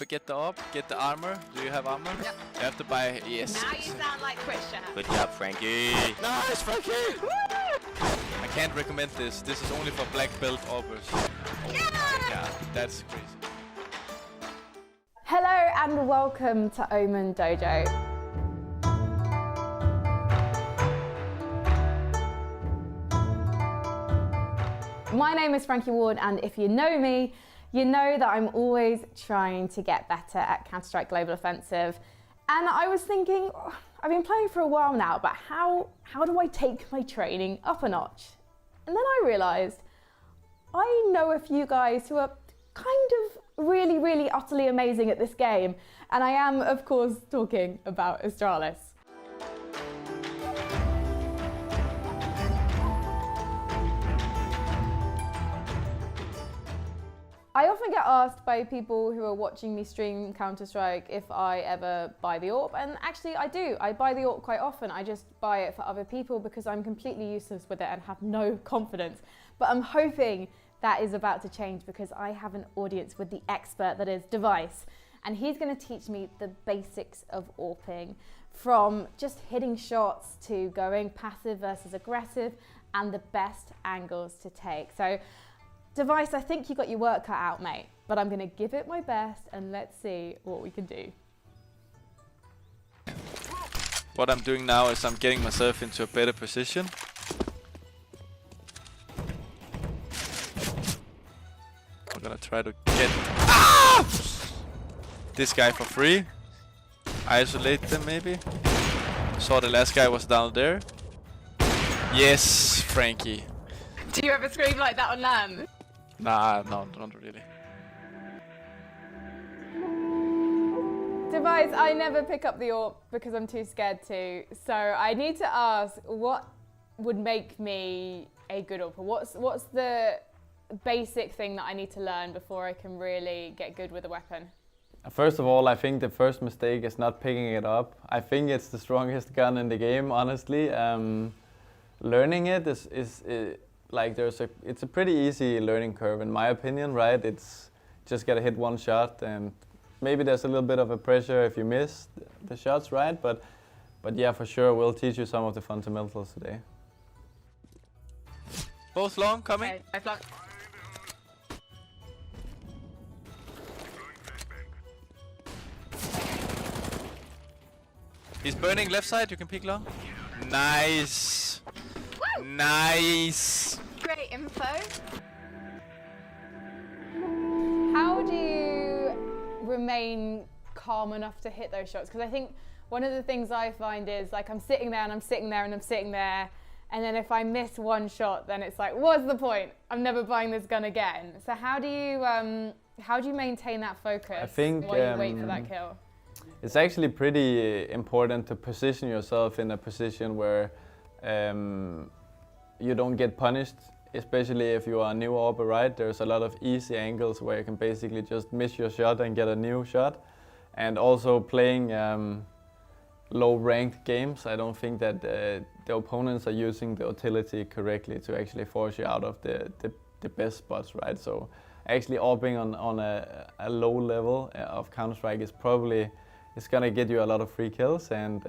Get the AWP, get the armor. Do you have armor? Yep. You have to buy, yes. Now you sound like Christian. Good job, Frankie. Nice, Frankie! I can't recommend this. This is only for black belt AWPers. Yeah, that's crazy. Hello and welcome to Omen Dojo. My name is Frankie Ward, and if you know me, you know that I'm always trying to get better at Counter-Strike Global Offensive. And I was thinking, I've been playing for a while now, but how do I take my training up a notch? And then I realized I know a few guys who are kind of really utterly amazing at this game. And I am, of course, talking about Astralis. I often get asked by people who are watching me stream Counter-Strike if I ever buy the AWP, and actually I do. I buy the AWP quite often. I just buy it for other people because I'm completely useless with it and have no confidence. But I'm hoping that is about to change because I have an audience with the expert that is dev1ce, and he's going to teach me the basics of AWPing, from just hitting shots to going passive versus aggressive and the best angles to take. So dev1ce, I think you got your work cut out, mate, but I'm going to give it my best and let's see what we can do. What I'm doing now is I'm getting myself into a better position. I'm gonna try to get this guy for free. Isolate them maybe. Saw the last guy was down there. Yes, Frankie. Do you ever scream like that on LAN? Nah, no, not really. dev1ce, I never pick up the AWP because I'm too scared to. So I need to ask, what would make me a good AWPer? What's the basic thing that I need to learn before I can really get good with a weapon? First of all, I think the first mistake is not picking it up. I think it's the strongest gun in the game, honestly. Learning it is like it's a pretty easy learning curve in my opinion, right? It's just gotta hit one shot, and maybe there's a little bit of a pressure if you miss the shots, right? But yeah, for sure, we'll teach you some of the fundamentals today. Both long coming. Okay, I flunked. He's burning left side, you can peek long. Nice. Woo! Nice. Great info. How do you remain calm enough to hit those shots? Because I think one of the things I find is like I'm sitting there and I'm sitting there and I'm sitting there, and then if I miss one shot, then it's like, what's the point? I'm never buying this gun again. So how do you maintain that focus while you wait for that kill? It's actually pretty important to position yourself in a position where you don't get punished, especially if you are a new AWPer, right? There's a lot of easy angles where you can basically just miss your shot and get a new shot. And also playing low-ranked games, I don't think that the opponents are using the utility correctly to actually force you out of the best spots, right? So actually AWPing on a low level of Counter-Strike is probably gonna get you a lot of free kills. And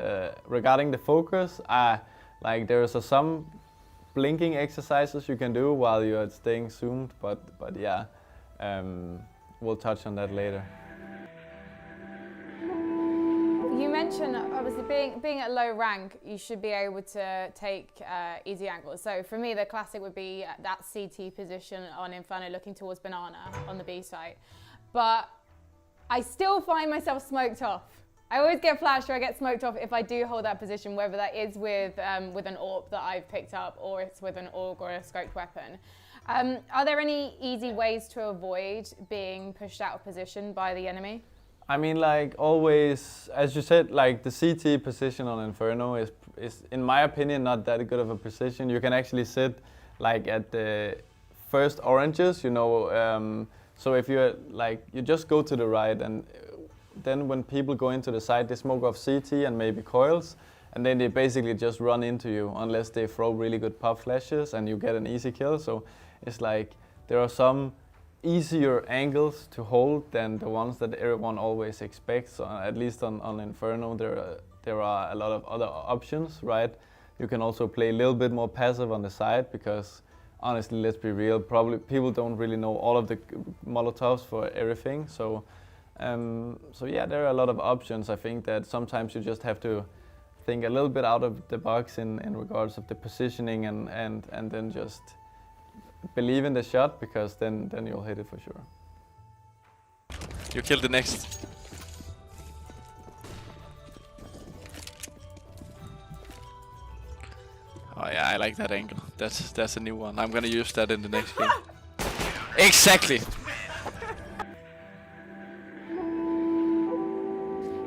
regarding the focus, like there's some blinking exercises you can do while you're staying zoomed, but yeah, we'll touch on that later. You mentioned obviously being at low rank, you should be able to take easy angles. So for me, the classic would be that CT position on Inferno looking towards Banana on the B site. But I still find myself smoked off. I always get flashed or I get smoked off if I do hold that position, whether that is with an AWP that I've picked up or it's with an AUG or a scoped weapon. Are there any easy ways to avoid being pushed out of position by the enemy? I mean, like always, as you said, like the CT position on Inferno is in my opinion not that good of a position. You can actually sit like at the first oranges, you know. So if you're like, you just go to the right, and then when people go into the site, they smoke off CT and maybe coils, and then they basically just run into you unless they throw really good pop flashes and you get an easy kill. So it's like there are some easier angles to hold than the ones that everyone always expects. At least on Inferno, there are a lot of other options, right? You can also play a little bit more passive on the side because, honestly, let's be real, probably people don't really know all of the Molotovs for everything. So yeah, there are a lot of options. I think that sometimes you just have to think a little bit out of the box in regards of the positioning and then just believe in the shot, because then you'll hit it for sure. You kill the next. Oh yeah, I like that angle. That's a new one. I'm gonna use that in the next game. Exactly.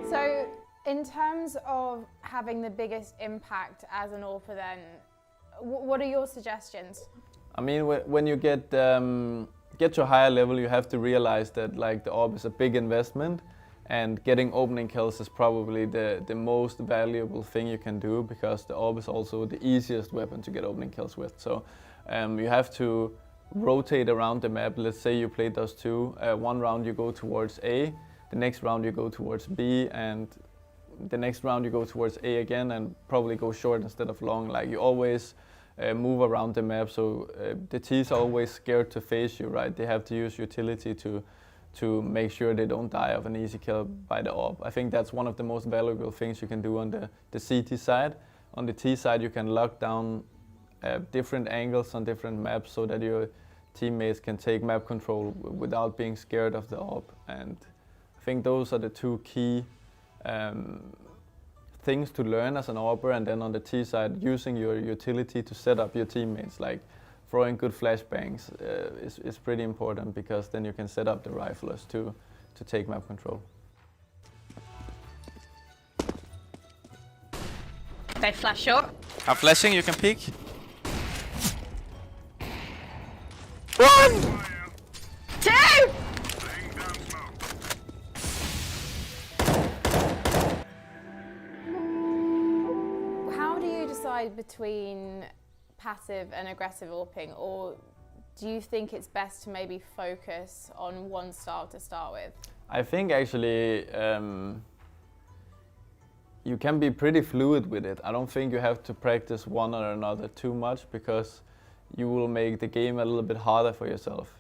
So, in terms of having the biggest impact as an AWPer then, what are your suggestions? I mean, when you get to a higher level, you have to realize that like the AWP is a big investment, and getting opening kills is probably the most valuable thing you can do, because the AWP is also the easiest weapon to get opening kills with. So you have to rotate around the map. Let's say you play those two. One round you go towards A, the next round you go towards B, and the next round you go towards A again, and probably go short instead of long. Like you always move around the map, so the T's are always scared to face you, right? They have to use utility to make sure they don't die of an easy kill by the AWP. I think that's one of the most valuable things you can do on the CT side. On the T side, you can lock down different angles on different maps so that your teammates can take map control without being scared of the AWP. And I think those are the two key things to learn as an AWPer. And then on the T side, using your utility to set up your teammates, like throwing good flashbangs is pretty important, because then you can set up the riflers to take map control. They flash short. I'm flashing, you can peek. One! Two! How do you decide between passive and aggressive AWPing, or do you think it's best to maybe focus on one style to start with? I think actually you can be pretty fluid with it. I don't think you have to practice one or another too much, because you will make the game a little bit harder for yourself.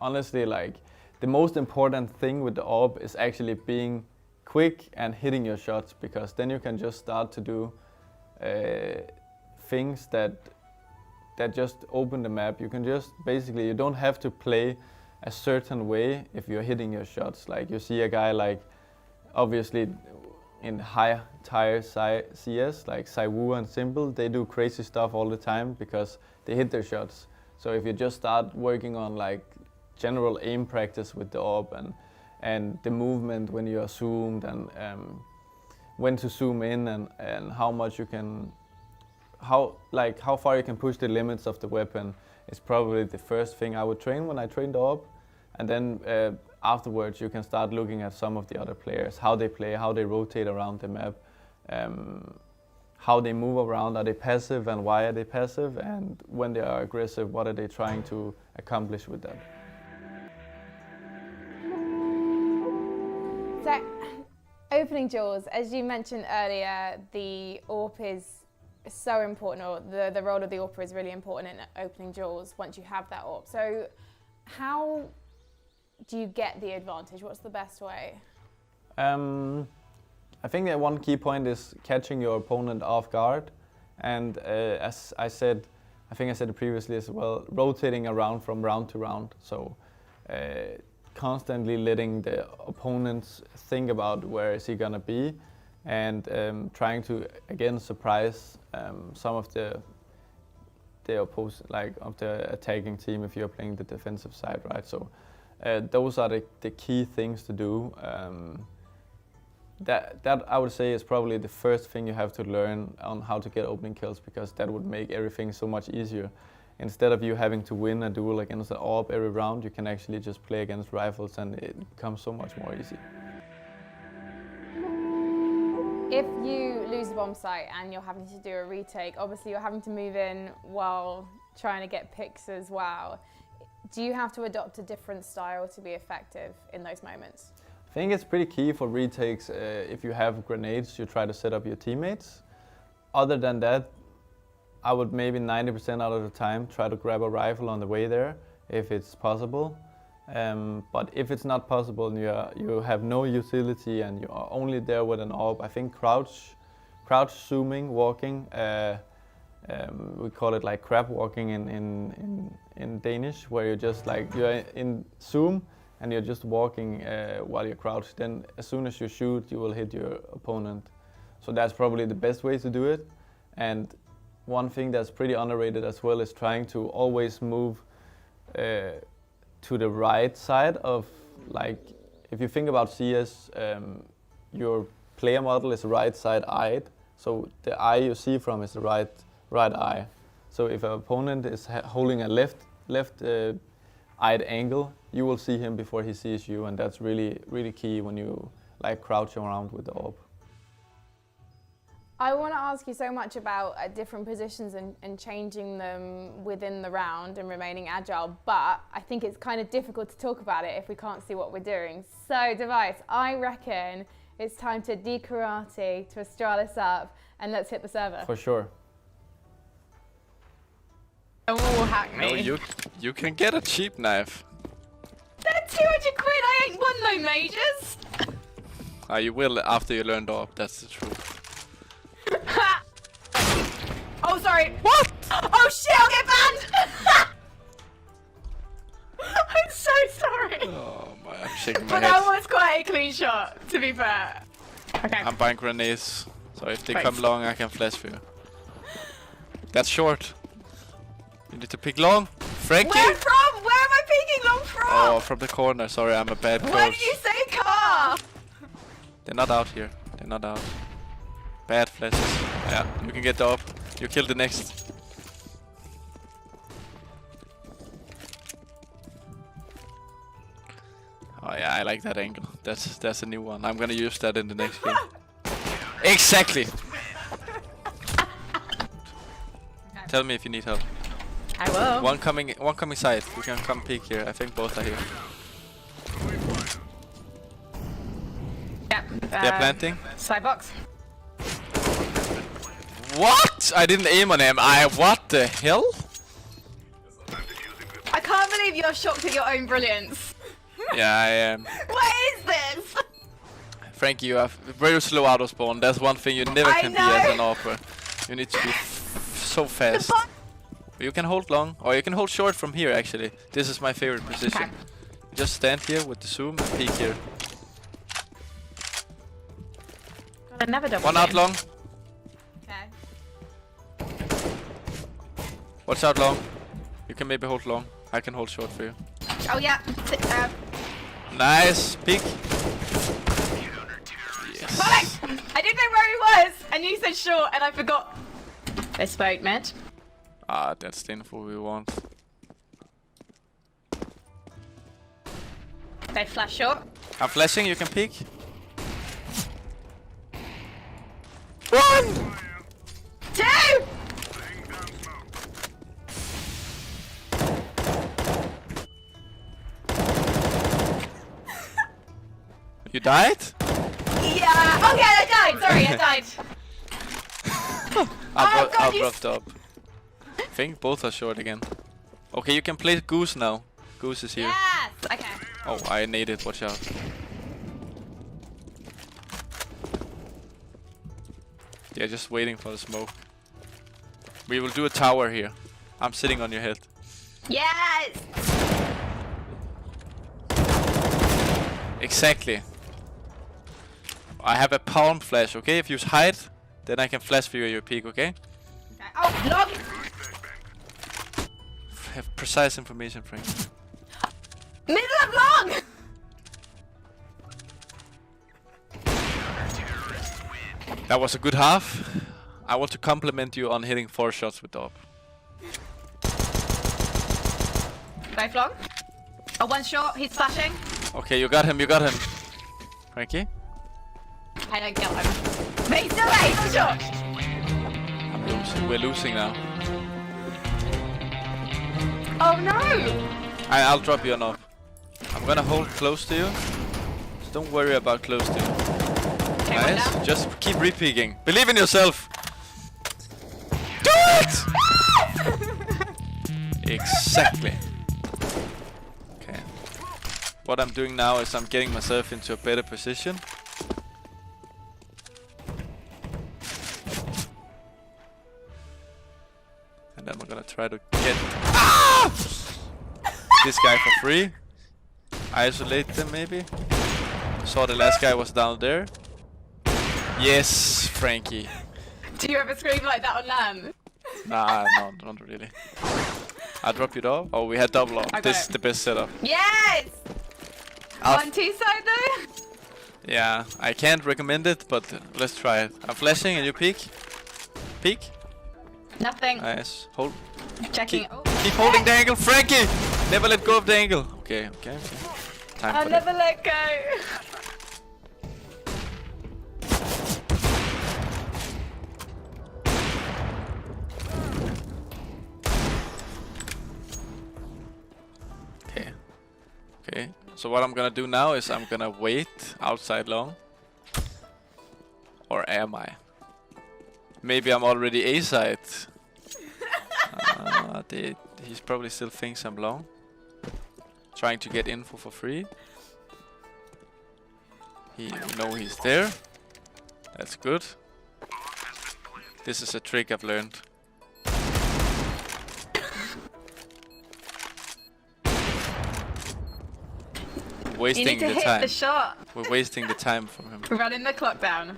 Honestly, like the most important thing with the AWP is actually being quick and hitting your shots, because then you can just start to do things that just open the map. You can just basically, you don't have to play a certain way if you're hitting your shots. Like you see a guy like, obviously in high tier CS, like Saiwu and Simple, they do crazy stuff all the time because they hit their shots. So if you just start working on like general aim practice with the AWP and the movement when you are zoomed, and when to zoom in, and how much you can, how far you can push the limits of the weapon, is probably the first thing I would train when I train the AWP. And then afterwards you can start looking at some of the other players, how they play, how they rotate around the map, how they move around, are they passive and why are they passive, and when they are aggressive, what are they trying to accomplish with that. So, opening jaws, as you mentioned earlier, the AWP is so important, or the role of the AWPer is really important in opening jaws once you have that AWP. So how do you get the advantage? What's the best way? I think that one key point is catching your opponent off guard, and as I said, I think I said it previously as well, rotating around from round to round. So constantly letting the opponents think about where is he gonna be, and trying to again surprise some of the attacking team if you're playing the defensive side, right? So those are the key things to do. That I would say is probably the first thing you have to learn on how to get opening kills, because that would make everything so much easier. Instead of you having to win a duel against an AWP every round, you can actually just play against rifles, and it becomes so much more easy. If you lose the bomb site and you're having to do a retake, obviously you're having to move in while trying to get picks as well. do you have to adopt a different style to be effective in those moments? I think it's pretty key for retakes. If you have grenades, you try to set up your teammates. Other than that, I would maybe 90% out of the time try to grab a rifle on the way there, if it's possible. But if it's not possible and you have no utility and you are only there with an AWP, I think crouch zooming, walking, we call it like crab walking in Danish, where you're just like, you're in zoom and you're just walking while you're crouched. Then as soon as you shoot, you will hit your opponent. So that's probably the best way to do it. And one thing that's pretty underrated as well is trying to always move to the right side of, like, if you think about CS, your player model is right side eyed. So the eye you see from is the right eye. So if an opponent is holding a left eyed angle, you will see him before he sees you, and that's really key when you like crouch around with the AWP. I want to ask you so much about different positions and changing them within the round and remaining agile, but I think it's kind of difficult to talk about it if we can't see what we're doing. So dev1ce, I reckon it's time to de-karate, to Astralis up, and let's hit the server. For sure. Oh, hack me. No, you can get a cheap knife. They're 200 quid, I ain't won no majors. You will after you learn AWP, that's the truth. Oh, sorry. What? Oh shit, I'll get banned. I'm so sorry. Oh my, I'm shaking my But head. that was quite a clean shot, to be fair. Okay. I'm buying grenades, so if they Thanks. come long, I can flash for you. That's short. You need to pick long. Frankie? Where from? Where am I peeking long from? Oh, from the corner. Sorry, I'm a bad coach. Where did you say car? They're not out here. They're not out. Bad flashes. Yeah, you can get the AWP. You kill the next. Oh yeah, I like that angle. That's a new one. I'm gonna use that in the next game. Exactly. Tell me if you need help. I will. One coming side. You can come peek here. I think both are here. Yep. They're planting. Side box. What? I didn't aim on him. What the hell? I can't believe you're shocked at your own brilliance. Yeah, I am. What is this? Frankie, you are very slow out of spawn. That's one thing you never I can be know. as an AWPer. You need to be so fast. You can hold long, or you can hold short from here actually. This is my favorite position. Okay. Just stand here with the zoom and peek here. I never double One out team. long. Okay. Watch out long. You can maybe hold long. I can hold short for you. Oh yeah. Nice. Peek. Yes. Perfect! I didn't know where he was, and you said short, and I forgot. They spoke, mate. Ah, that's the info we want. They flash short. I'm flashing, you can peek. One! 2! You died? Yeah. Okay, I died. Sorry, I died. I God, you dropped up. I think both are short again. Okay, you can play Goose now. Goose is here. Yes. Okay. Oh, I naded, watch out. Yeah, just waiting for the smoke. We will do a tower here. I'm sitting on your head. Yes. Exactly. I have a palm flash, okay? If you hide, then I can flash for you at your peak, okay? Oh, long. Have precise information, Frank. Middle of long. That was a good half. I want to compliment you on hitting 4 shots with AWP. Both long. Oh, one short. He's flashing. Okay, you got him, you got him. Frankie? I don't kill him. But he's still there. He's on short. I'm losing. We're losing now. Oh no. I'll drop you an AWP. I'm gonna hold close to you. So don't worry about close to you. Okay, one Nice. down. Just keep repeaking. Believe in yourself. Do it! Exactly. Okay. What I'm doing now is I'm getting myself into a better position. And then we're gonna try to get this guy for free. Isolate them maybe. Saw the last guy was down there. Yes, Frankie. Do you ever scream like that on LAN? Nah, no, not really. I'll drop you off. Oh, we had double off. I got This it. is the best setup. Yes! I'll- On T-side though? Yeah, I can't recommend it, but let's try it. I'm flashing and you peek. Peek. Nothing. Nice. Hold. Checking. Keep, Oh. keep holding the angle, Frankie! Never let go of the angle. Okay. Time I'll for never let go. that. Okay. So what I'm gonna do now is I'm gonna wait outside long. Or am I? Maybe I'm already A-side. He's probably still thinks I'm long. Trying to get info for free. He know he's there. That's good. This is a trick I've learned. You Wasting need to the hit time. the shot. We're wasting the time from him. We're running the clock down.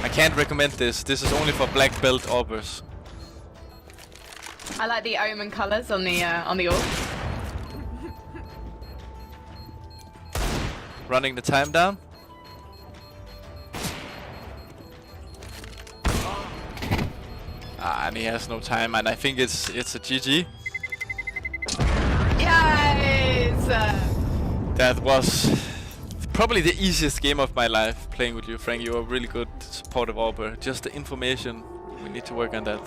I can't recommend this. This is only for black belt AWPers. I like the Omen colours on the AWP. Running the time down. And he has no time, and I think it's a GG. Yes! That was probably the easiest game of my life playing with you, Frank. You were a really good supportive AWPer. Just the information, we need to work on that.